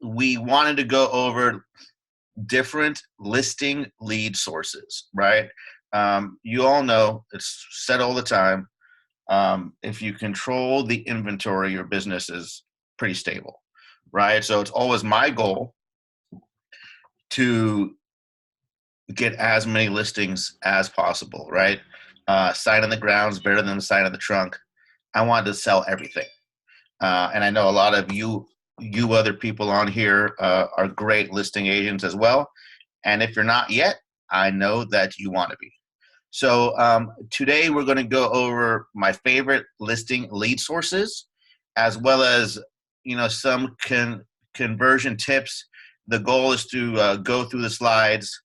we wanted to go over different listing lead sources, right? You all know it's said all the time. If you control the inventory, your business is pretty stable, right? So it's always my goal to get as many listings as possible, right? Sign on the ground is better than the sign on the trunk. I wanted to sell everything. And I know a lot of you other people on here are great listing agents as well. And if you're not yet, I know that you want to be. So today we're going to go over my favorite listing lead sources, as well as some conversion tips. The goal is to go through the slides,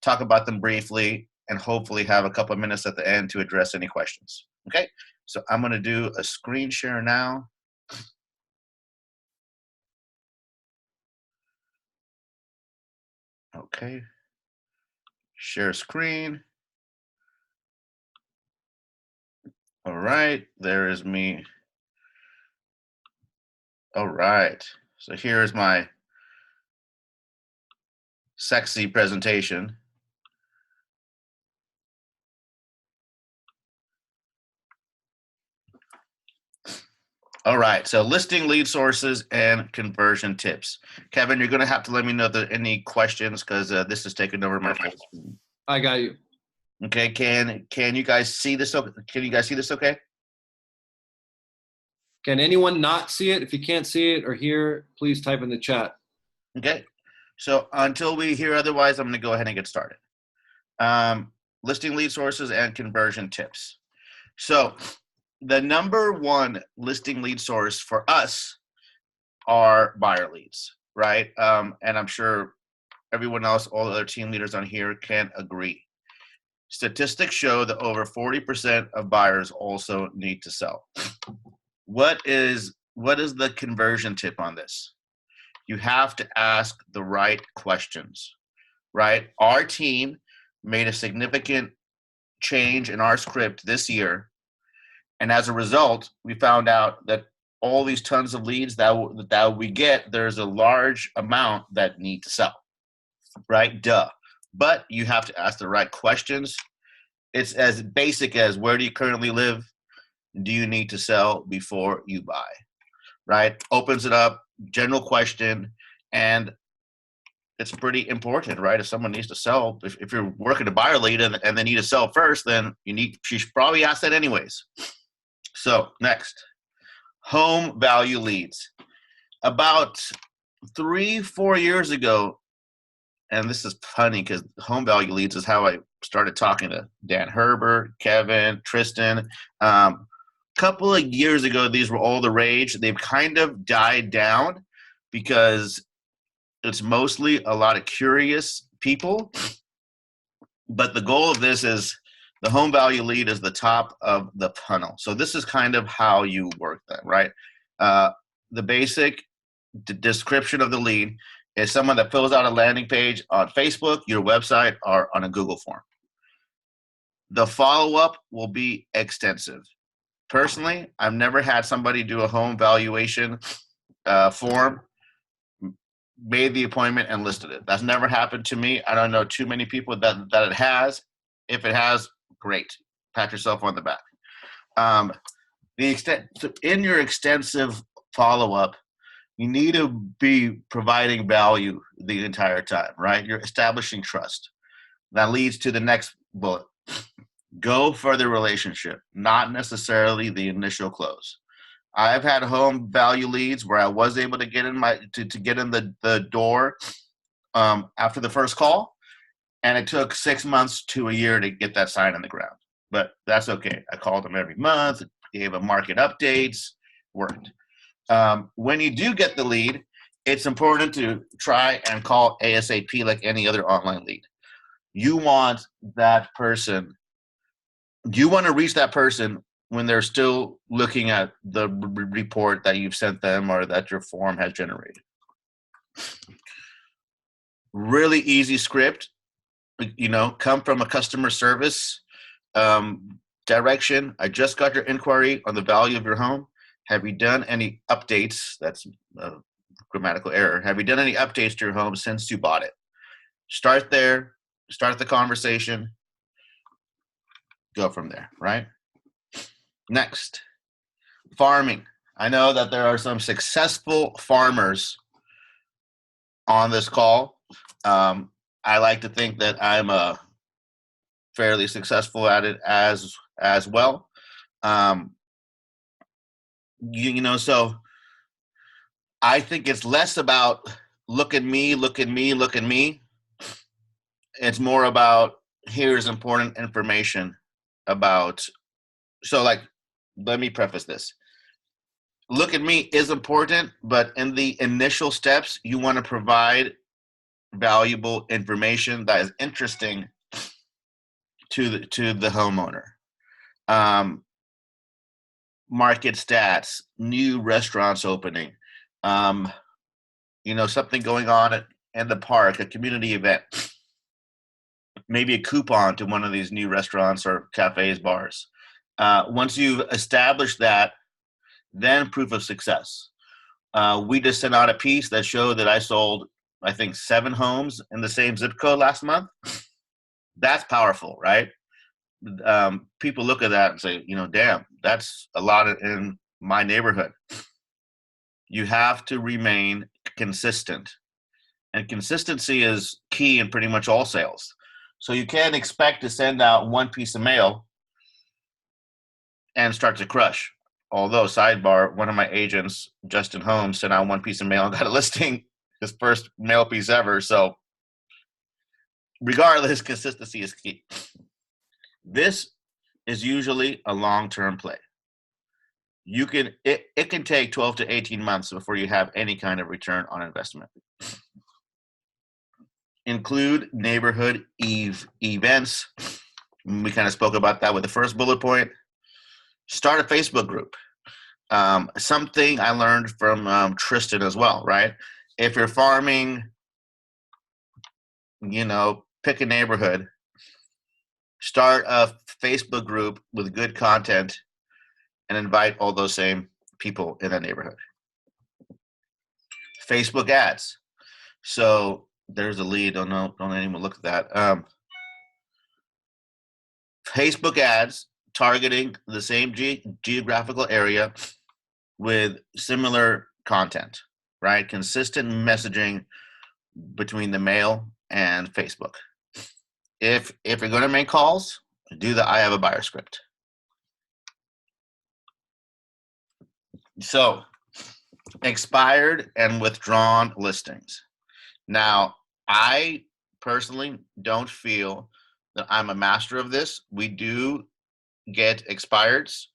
talk about them briefly, and hopefully have a couple of minutes at the end to address any questions. Okay, so I'm going to do a screen share now. Okay, share screen. All right, there is me. All right, so here's my sexy presentation. All right, so listing lead sources and conversion tips. Kevin, you're going to have to let me know if there are any questions because this is taking over my full screen. I got you. Okay, can you guys see this? Can you guys see this okay? Can anyone not see it? If you can't see it or hear, please type in the chat. Okay, so until we hear otherwise, I'm going to go ahead and get started. Listing lead sources and conversion tips. So the number one listing lead source for us are buyer leads, right? And I'm sure everyone else, all the other team leaders on here can agree. Statistics show that over 40% of buyers also need to sell. What is the conversion tip on this? You have to ask the right questions, right? Our team made a significant change in our script this year. And as a result, we found out that all these tons of leads that we get, there's a large amount that need to sell, right? Duh. But you have to ask the right questions. It's as basic as, where do you currently live? Do you need to sell before you buy, right? Opens it up, general question, and it's pretty important, right? If someone needs to sell, if you're working a buyer lead and they need to sell first, then you should probably ask that anyways. So next, home value leads. About 3-4 years ago, and this is funny because home value leads is how I started talking to Dan Herbert, Kevin, Tristan. Couple of years ago, these were all the rage. They've kind of died down because it's mostly a lot of curious people. But the goal of this is the home value lead is the top of the funnel. So this is kind of how you work that, right? The basic description of the lead is someone that fills out a landing page on Facebook, your website, or on a Google form. The follow-up will be extensive. Personally, I've never had somebody do a home valuation form, made the appointment, and listed it. That's never happened to me. I don't know too many people that it has. If it has, great. Pat yourself on the back. So in your extensive follow-up, you need to be providing value the entire time, right? You're establishing trust. That leads to the next bullet. Go for the relationship, not necessarily the initial close. I've had home value leads where I was able to get in the door after the first call, and it took 6 months to a year to get that sign on the ground. But that's okay. I called them every month, gave them market updates, worked. When you do get the lead, it's important to try and call ASAP like any other online lead. You want that person. You want to reach that person when they're still looking at the report that you've sent them or that your form has generated. Really easy script, come from a customer service direction. I just got your inquiry on the value of your home. Have you done any updates? That's grammatical error. Have you done any updates to your home since you bought it? Start there, start the conversation, go from there, right? Next, farming. I know that there are some successful farmers on this call. I like to think that I'm fairly successful at it as well. So I think it's less about look at me, look at me, look at me. It's more about here's important information about. So, like, let me preface this. Look at me is important, but in the initial steps, you want to provide valuable information that is interesting to the homeowner. Market stats, new restaurants opening, something going on in the park, a community event, maybe a coupon to one of these new restaurants or cafes, bars. Once you've established that, then proof of success. We just sent out a piece that showed that I sold, I think, 7 homes in the same zip code last month. That's powerful, right? People look at that and say, damn, that's a lot in my neighborhood. You have to remain consistent. And consistency is key in pretty much all sales. So you can't expect to send out one piece of mail and start to crush. Although, sidebar, one of my agents, Justin Holmes, sent out one piece of mail and got a listing, his first mail piece ever. So regardless, consistency is key. This is usually a long-term play. It can take 12 to 18 months before you have any kind of return on investment. Include neighborhood events. We kind of spoke about that with the first bullet point. Start a Facebook group. Something I learned from Tristan as well, right? If you're farming, pick a neighborhood. Start a Facebook group with good content and invite all those same people in that neighborhood. Facebook ads. So there's a lead. Don't anyone look at that. Facebook ads targeting the same geographical area with similar content, right? Consistent messaging between the mail and Facebook. If you're going to make calls, do the I have a buyer script. So, expired and withdrawn listings. Now, I personally don't feel that I'm a master of this. We do get expireds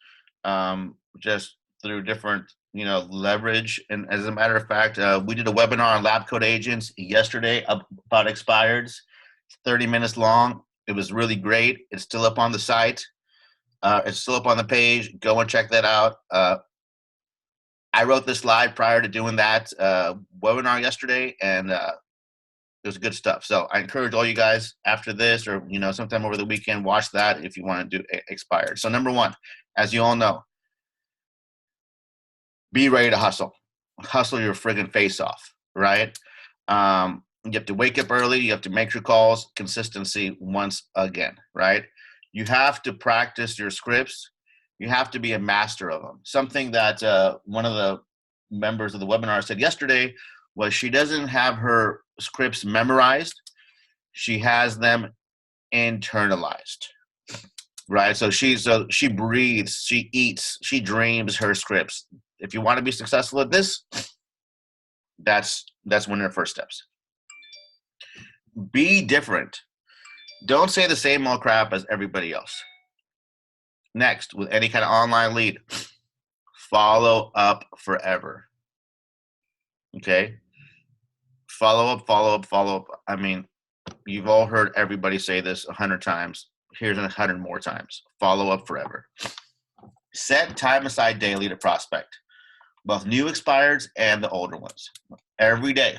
just through different, leverage. And as a matter of fact, we did a webinar on lab coat agents yesterday about expireds. 30 minutes long. It was really great. It's still up on the site. It's still up on the page. Go and check that out. I wrote this slide prior to doing that webinar yesterday, and it was good stuff. So I encourage all you guys after this or, sometime over the weekend, watch that if you want to do expired. So number 1, as you all know, be ready to hustle. Hustle your friggin' face off, right? You have to wake up early. You have to make your calls. Consistency once again, right? You have to practice your scripts. You have to be a master of them. Something that one of the members of the webinar said yesterday was she doesn't have her scripts memorized. She has them internalized, right? So she breathes, she eats, she dreams her scripts. If you want to be successful at this, that's one of the first steps. Be different. Don't say the same old crap as everybody else. Next, with any kind of online lead, follow up forever. Okay? Follow up. I mean, you've all heard everybody say this 100 times. Here's 100 more times. Follow up forever. Set time aside daily to prospect, both new expireds and the older ones. Every day.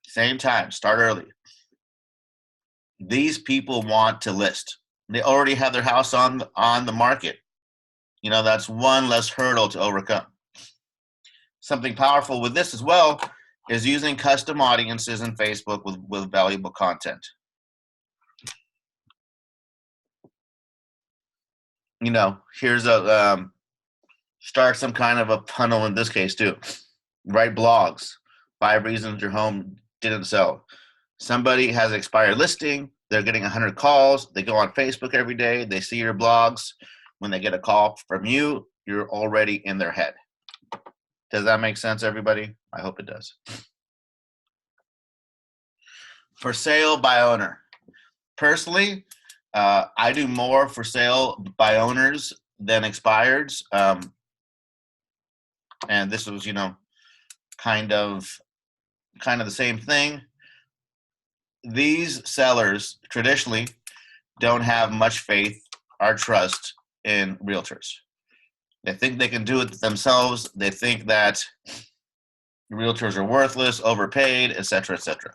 Same time. Start early. These people want to list. They already have their house on the market. That's one less hurdle to overcome. Something powerful with this as well is using custom audiences in Facebook with valuable content. You know, here's a start some kind of a funnel in this case too. Write blogs. 5 reasons your home didn't sell. Somebody has an expired listing. They're getting 100 calls. They go on Facebook every day. They see your blogs. When they get a call from you, you're already in their head. Does that make sense, everybody? I hope it does. For sale by owner. Personally, I do more for sale by owners than expireds. And this was, you know, kind of the same thing. These sellers traditionally don't have much faith or trust in realtors. They think they can do it themselves. They think that realtors are worthless, overpaid, etc., etc.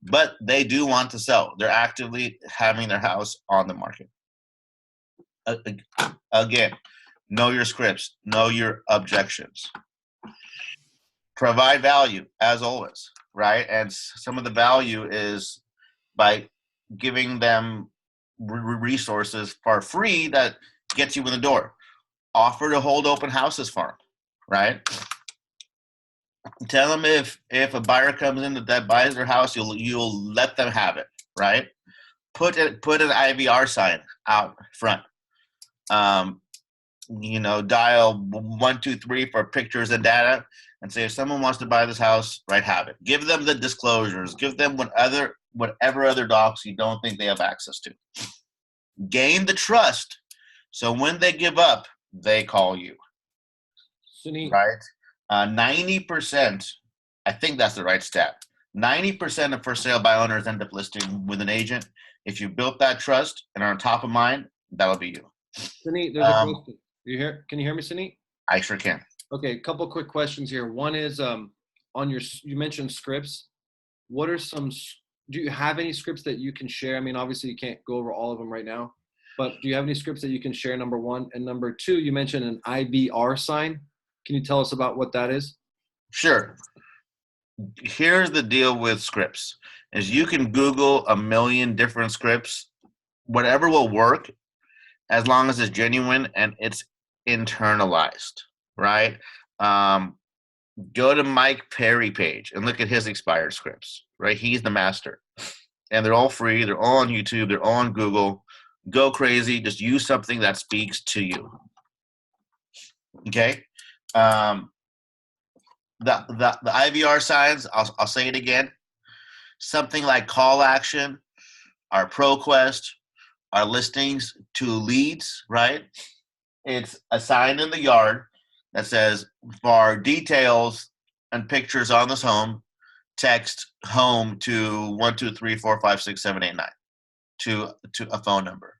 But they do want to sell. They're actively having their house on the market. Again, know your scripts, know your objections. Provide value, as always, right? And some of the value is by giving them resources for free that gets you in the door. Offer to hold open houses for them, right? Tell them if a buyer comes in that buys their house, you'll let them have it, right? Put an IVR sign out front. You know, dial 123 for pictures and data, and say if someone wants to buy this house, right, have it. Give them the disclosures. Give them whatever other docs you don't think they have access to. Gain the trust, so when they give up, they call you. Suneet. Right? 90%, I think that's the right stat. 90% of for sale by owners end up listing with an agent. If you built that trust and are on top of mind, that'll be you. Suneet, there's a question. Can you hear me, Suneet? I sure can. Okay, a couple quick questions here. One is you mentioned scripts. What are do you have any scripts that you can share? I mean, obviously you can't go over all of them right now, but do you have any scripts that you can share, number one? And number two, you mentioned an IBR sign. Can you tell us about what that is? Sure. Here's the deal with scripts is you can Google a million different scripts. Whatever will work as long as it's genuine and it's internalized, right? Go to Mike Perry page and look at his expired scripts, right? He's the master. And they're all free. They're all on YouTube. They're all on Google. Go crazy. Just use something that speaks to you. Okay? The IVR signs, I'll say it again. Something like call action, our ProQuest, our listings to leads, right? It's a sign in the yard that says, for details and pictures on this home, text home to 123456789 to a phone number.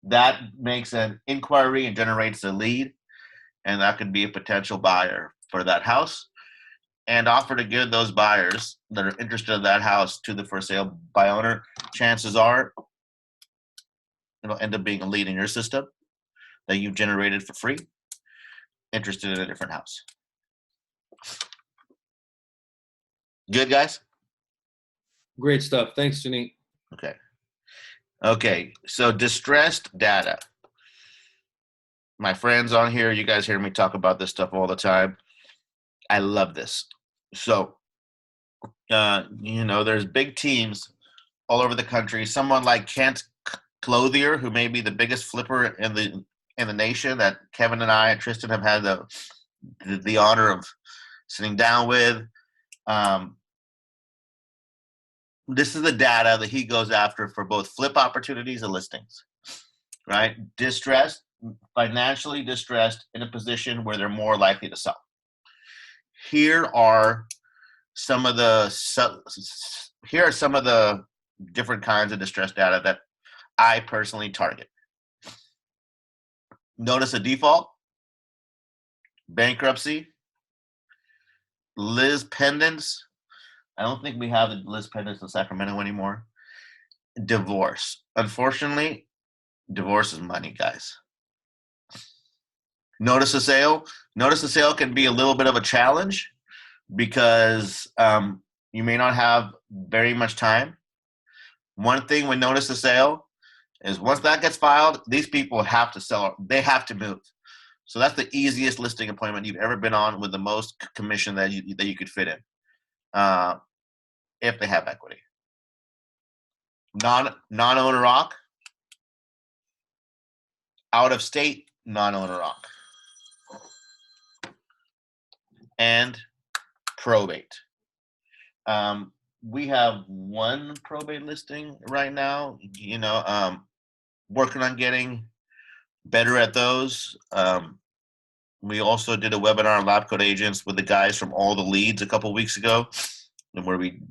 That makes an inquiry and generates a lead, and that could be a potential buyer for that house. And offer to give those buyers that are interested in that house to the for sale by owner. Chances are it'll end up being a lead in your system that you've generated for free, interested in a different house. Good, guys? Great stuff. Thanks, Suneet. Okay, so distressed data. My friends on here, you guys hear me talk about this stuff all the time. I love this. So, you know, there's big teams all over the country. Someone like Kent Clothier, who may be the biggest flipper in the nation, that Kevin and I and Tristan have had the honor of sitting down with. This is the data that he goes after for both flip opportunities and listings, right? Distressed, financially distressed, in a position where they're more likely to sell. Here are some of the different kinds of distressed data that I personally target. Notice a default, bankruptcy, Liz pendants. I don't think we have the Liz pendants in Sacramento anymore. Divorce. Unfortunately, divorce is money, guys. Notice a sale. Notice a sale can be a little bit of a challenge, because you may not have very much time. One thing with notice of sale is once that gets filed, these people have to sell. They have to move. So that's the easiest listing appointment you've ever been on with the most commission that you could fit in, if they have equity. Non-owner rock, out of state non-owner rock, and probate. We have one probate listing right now. Working on getting better at those. We also did a webinar on Lab Code Agents with the guys from All the Leads a couple weeks ago, where we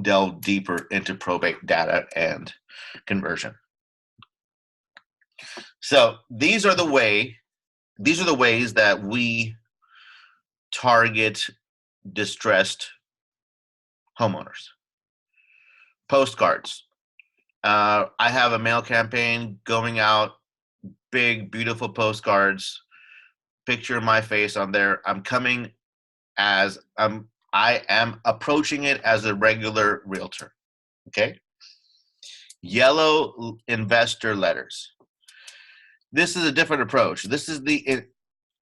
delve deeper into probate data and conversion. So these are the ways that we target distressed homeowners. Postcards. I have a mail campaign going out, big, beautiful postcards, picture of my face on there. I am approaching it as a regular realtor. Okay. Yellow investor letters. This is a different approach. This is the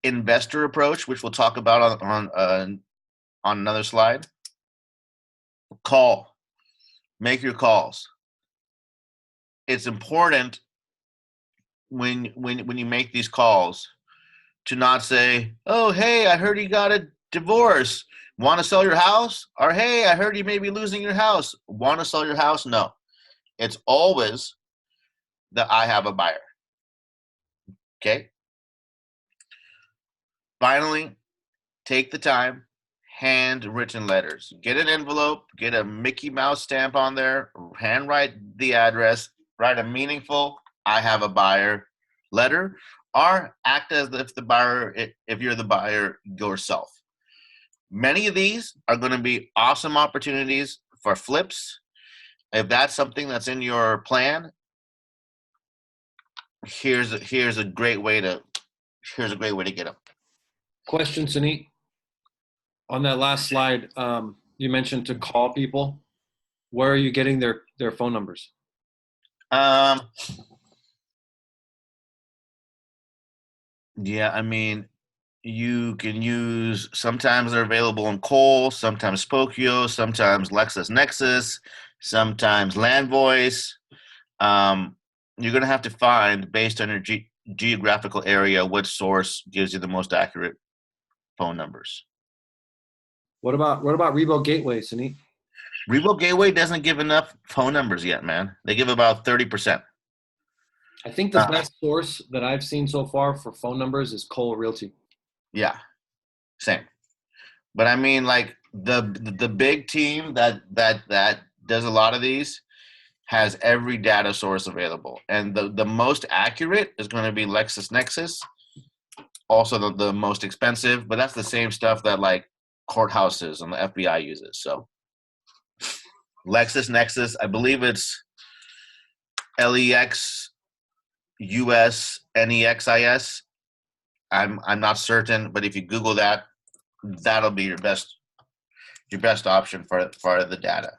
investor approach, which we'll talk about on another slide. Call. Make your calls. It's important when you make these calls to not say, "Oh, hey, I heard you got a divorce. Want to sell your house?" Or, "Hey, I heard you may be losing your house. Want to sell your house?" No. It's always that I have a buyer. Okay? Finally, take the time, handwritten letters. Get an envelope, get a Mickey Mouse stamp on there, handwrite the address, write a meaningful "I have a buyer" letter, or act as if you're the buyer yourself. Many of these are going to be awesome opportunities for flips. If that's something that's in your plan, here's a great way to get them. Question, Suneet. On that last slide, you mentioned to call people. Where are you getting their phone numbers? Yeah, I mean, you can use, sometimes they're available in Cole, sometimes Spokio, sometimes LexisNexis, sometimes LandVoice. You're going to have to find, based on your geographical area, which source gives you the most accurate phone numbers. What about Revo Gateway, Suneet? Revo Gateway doesn't give enough phone numbers yet, man. They give about 30%. I think the best source that I've seen so far for phone numbers is Cole Realty. Yeah, same. But I mean, like the big team that does a lot of these has every data source available, and the most accurate is going to be LexisNexis. Also, the most expensive, but that's the same stuff that like courthouses and the FBI uses. So LexisNexis, I believe it's LEXUSNEXIS. I'm not certain, but if you Google that, that'll be your best option for the data.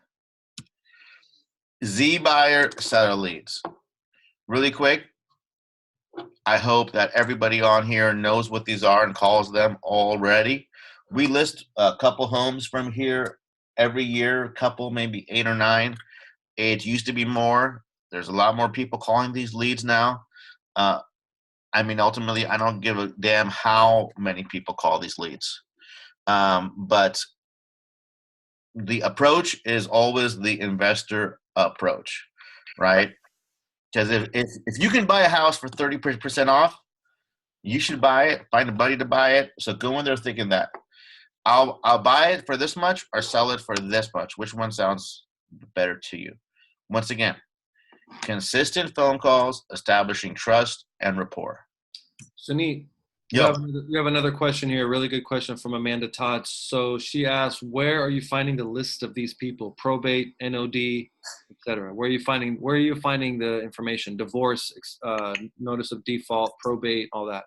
Z buyer seller leads. Really quick, I hope that everybody on here knows what these are and calls them already. We list a couple homes from here every year, a couple, maybe 8 or 9. It used to be more. There's a lot more people calling these leads now. I mean, ultimately, I don't give a damn how many people call these leads. But the approach is always the investor approach, right? Because if you can buy a house for 30% off, you should buy it. Find a buddy to buy it. So go in there thinking that I'll buy it for this much or sell it for this much. Which one sounds better to you? Once again, consistent phone calls, establishing trust and rapport. Suneet, you have another question here, a really good question from Amanda Todd. So she asked, where are you finding the list of these people? Probate, NOD, etc. Where are you finding the information? Divorce, notice of default, probate, all that.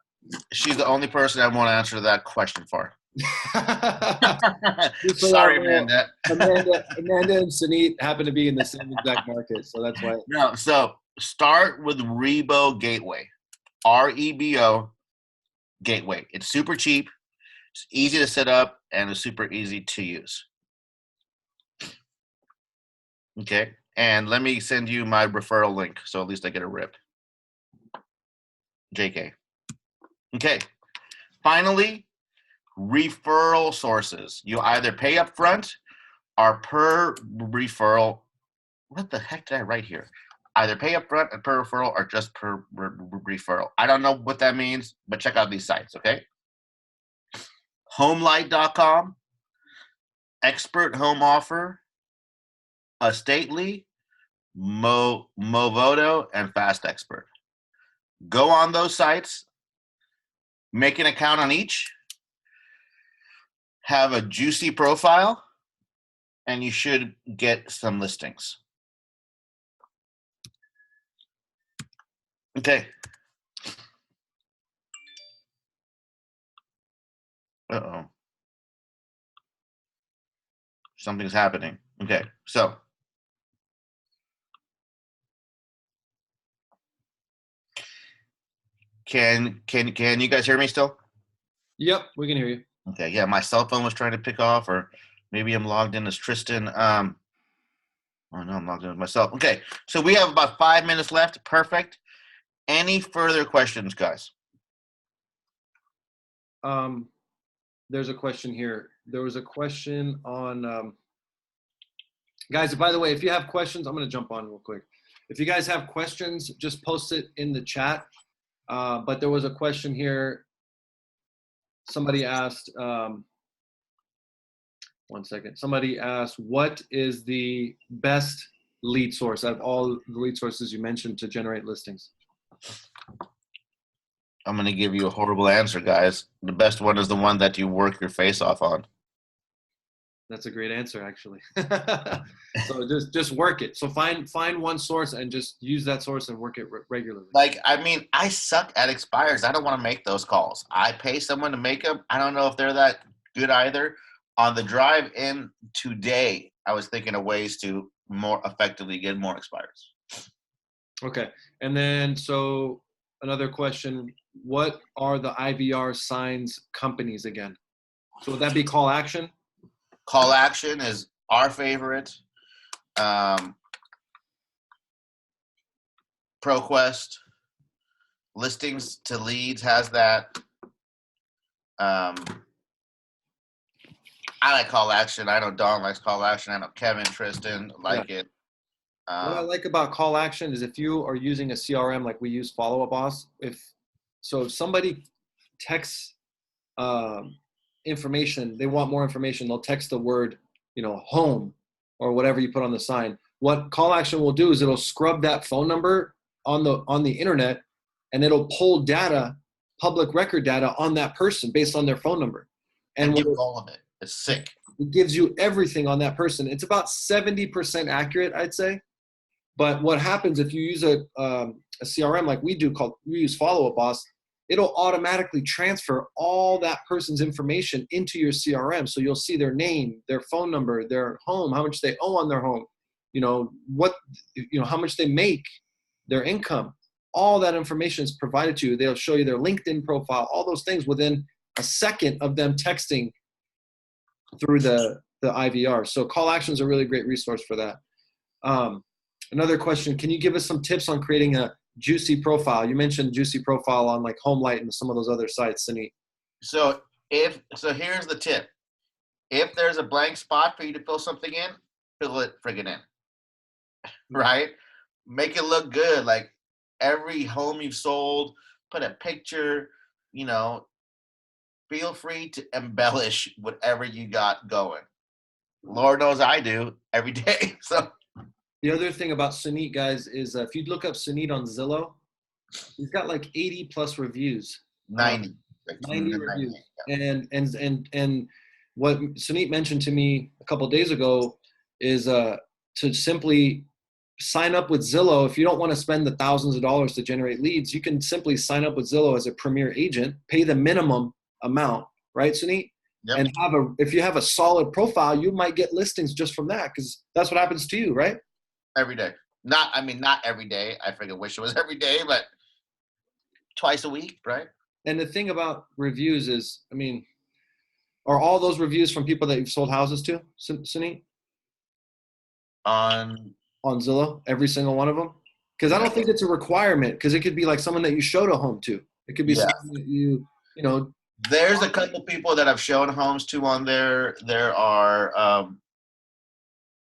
She's the only person I want to answer that question for. Just so y'all Sorry, know, Amanda. Amanda and Suneet happen to be in the same exact market, so that's why. No, so start with Rebo Gateway. REBO Gateway. It's super cheap, it's easy to set up, and it's super easy to use. Okay. And let me send you my referral link, so at least I get a rip. JK. Okay. Finally, referral sources. You either pay up front or per referral. What the heck did I write here? Either pay up front and per referral or just per referral. I don't know what that means, but check out these sites, okay? Homelight.com, Expert Home Offer, Estately, Movoto, and Fast Expert. Go on those sites, make an account on each, have a juicy profile, and you should get some listings. Okay. Uh-oh. Something's happening. Okay, so can you guys hear me still? Yep, we can hear you. Okay, yeah, my cell phone was trying to pick off, or maybe I'm logged in as Tristan. Oh no, I'm logged in as myself. Okay, so we have about 5 minutes left. Perfect. Any further questions, guys? There's a question here. There was a question on, guys, by the way, if you have questions, I'm going to jump on real quick. If you guys have questions, just post it in the chat. But there was a question here. Somebody asked, one second. Somebody asked, what is the best lead source out of all the lead sources you mentioned to generate listings? I'm going to give you a horrible answer, guys. The best one is the one that you work your face off on. That's a great answer, actually. So just work it. So find one source and just use that source and work it regularly. Like, I mean, I suck at expires. I don't want to make those calls. I pay someone to make them. I don't know if they're that good either. On the drive in today, I was thinking of ways to more effectively get more expires. Okay. And then, so another question, what are the IVR signs companies again? So would that be Call Action? Call Action is our favorite. ProQuest, Listings to Leads has that. I like Call Action. I know Don likes Call Action. I know Kevin, Tristan like it. What I like about Call Action is if you are using a CRM like we use Follow Up Boss, if somebody texts information, they want more information, they'll text the word, home or whatever you put on the sign. What Call Action will do is it'll scrub that phone number on the internet, and it'll pull data, public record data on that person based on their phone number. And give all of it. It's sick. It gives you everything on that person. It's about 70% accurate, I'd say. But what happens if you use a CRM like we use Follow Up Boss, it'll automatically transfer all that person's information into your CRM. So you'll see their name, their phone number, their home, how much they owe on their home, how much they make, their income. All that information is provided to you. They'll show you their LinkedIn profile, all those things within a second of them texting through the IVR. So Call Action is a really great resource for that. Another question, can you give us some tips on creating a juicy profile? You mentioned juicy profile on like Homelight and some of those other sites, Suneet. So here's the tip. If there's a blank spot for you to fill something in, fill it friggin' in. Right? Make it look good. Like every home you've sold, put a picture, feel free to embellish whatever you got going. Lord knows I do every day. So the other thing about Suneet, guys, is if you look up Suneet on Zillow, he's got like 80 plus reviews. 90. 90 reviews. Yeah. And what Suneet mentioned to me a couple of days ago is to simply sign up with Zillow. If you don't want to spend the thousands of dollars to generate leads, you can simply sign up with Zillow as a premier agent, pay the minimum amount, right, Suneet? Yep. and if you have a solid profile, you might get listings just from that, because that's what happens to you, right? Every day. Not every day. I freaking wish it was every day, but twice a week, right? And the thing about reviews is, I mean, are all those reviews from people that you've sold houses to, Suneet? On On Zillow, every single one of them? Because I don't think it's a requirement, because it could be like someone that you showed a home to. It could be yeah. someone that you know. There's a couple people that I've shown homes to on there. There are I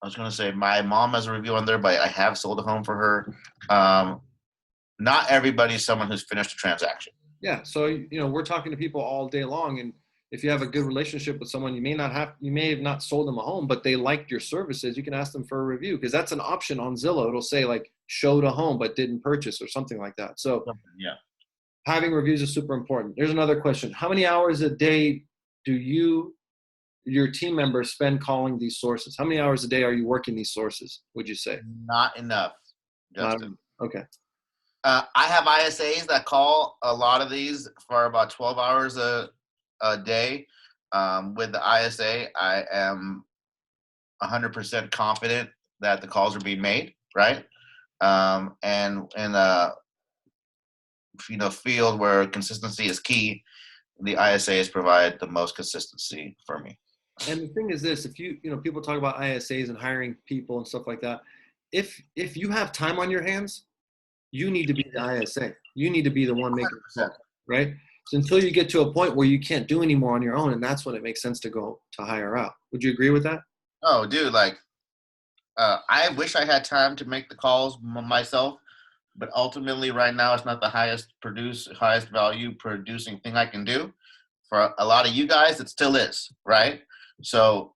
was gonna say my mom has a review on there, but I have sold a home for her. Not everybody's someone who's finished a transaction. Yeah, so we're talking to people all day long, and if you have a good relationship with someone, you may have not sold them a home, but they liked your services. You can ask them for a review, because that's an option on Zillow. It'll say like showed a home but didn't purchase or something like that. So yeah, having reviews is super important. There's another question: how many hours a day do your team members spend calling these sources? How many hours a day are you working these sources, would you say? not enough, Justin. Okay. I have ISAs that call a lot of these for about 12 hours a day. With the ISA, I am 100% confident that the calls are being made, right? And in a field where consistency is key, the ISAs provide the most consistency for me. And the thing is this: if people talk about ISAs and hiring people and stuff like that, if you have time on your hands, you need to be the ISA. You need to be the one making the call, right? So until you get to a point where you can't do any more on your own, and that's when it makes sense to go to hire out. Would you agree with that? Oh, dude, like I wish I had time to make the calls myself, but ultimately right now it's not the highest value producing thing I can do. For a lot of you guys, it still is, right? So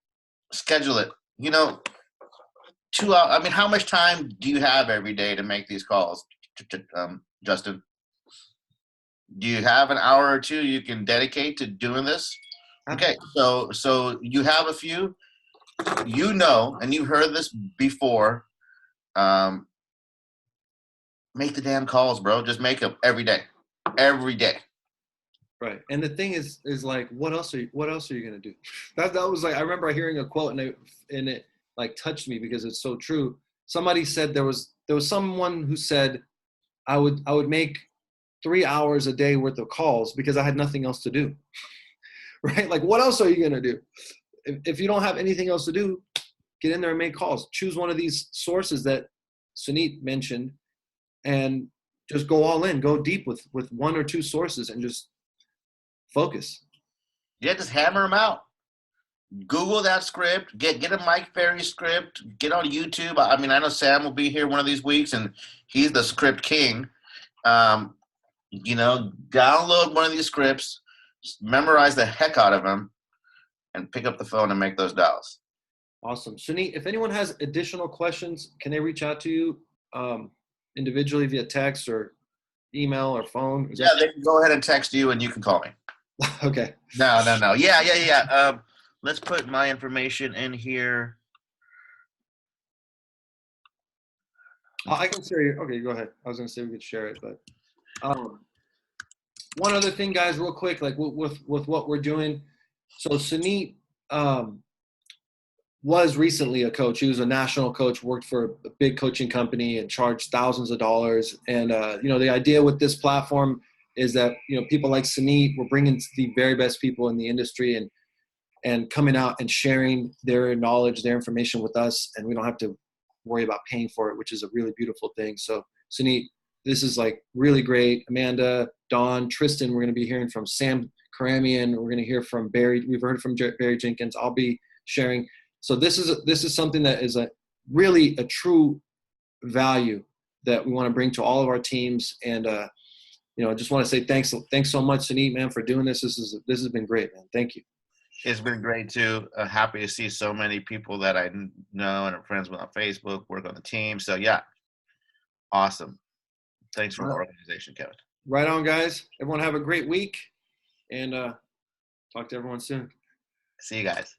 schedule it. 2 hours. I mean, how much time do you have every day to make these calls, Justin? Do you have an hour or two you can dedicate to doing this? Okay, so you have a few, and you've heard this before. Make the damn calls, bro. Just make them every day. Right. And the thing is like, what else are you gonna do? That was like, I remember hearing a quote, and it like touched me, because it's so true. Somebody said there was someone who said, I would make 3 hours a day worth of calls because I had nothing else to do. Right? Like, what else are you gonna do? If you don't have anything else to do, get in there and make calls. Choose one of these sources that Suneet mentioned, and just go all in, go deep with one or two sources, and just focus. Yeah, just hammer them out. Google that script. Get a Mike Ferry script. Get on YouTube. I mean, I know Sam will be here one of these weeks, and he's the script king. Download one of these scripts, memorize the heck out of them, and pick up the phone and make those dials. Awesome. Suneet, if anyone has additional questions, can they reach out to you individually via text or email or phone? Yeah, they can go ahead and text you, and you can call me. Okay. No. Yeah. Let's put my information in here. I can share you. Okay, go ahead. I was going to say we could share it, but one other thing, guys, real quick, like with what we're doing. So Suneet was recently a coach. He was a national coach, worked for a big coaching company, and charged thousands of dollars. And the idea with this platform is that people like Suneet, we're bringing the very best people in the industry and coming out and sharing their knowledge, their information with us, and we don't have to worry about paying for it, which is a really beautiful thing. So Suneet, this is like really great. Amanda, Dawn, Tristan, we're going to be hearing from Sam Karamian. We're going to hear from Barry. We've heard from Barry Jenkins. I'll be sharing. So this is something that is really a true value that we want to bring to all of our teams. And I just want to say thanks so much, Suneet, man, for doing this. This has been great, man. Thank you. It's been great too. Happy to see so many people that I know and are friends with on Facebook, work on the team. So yeah, awesome. Thanks for the organization, Kevin. Right on, guys. Everyone have a great week, and talk to everyone soon. See you guys.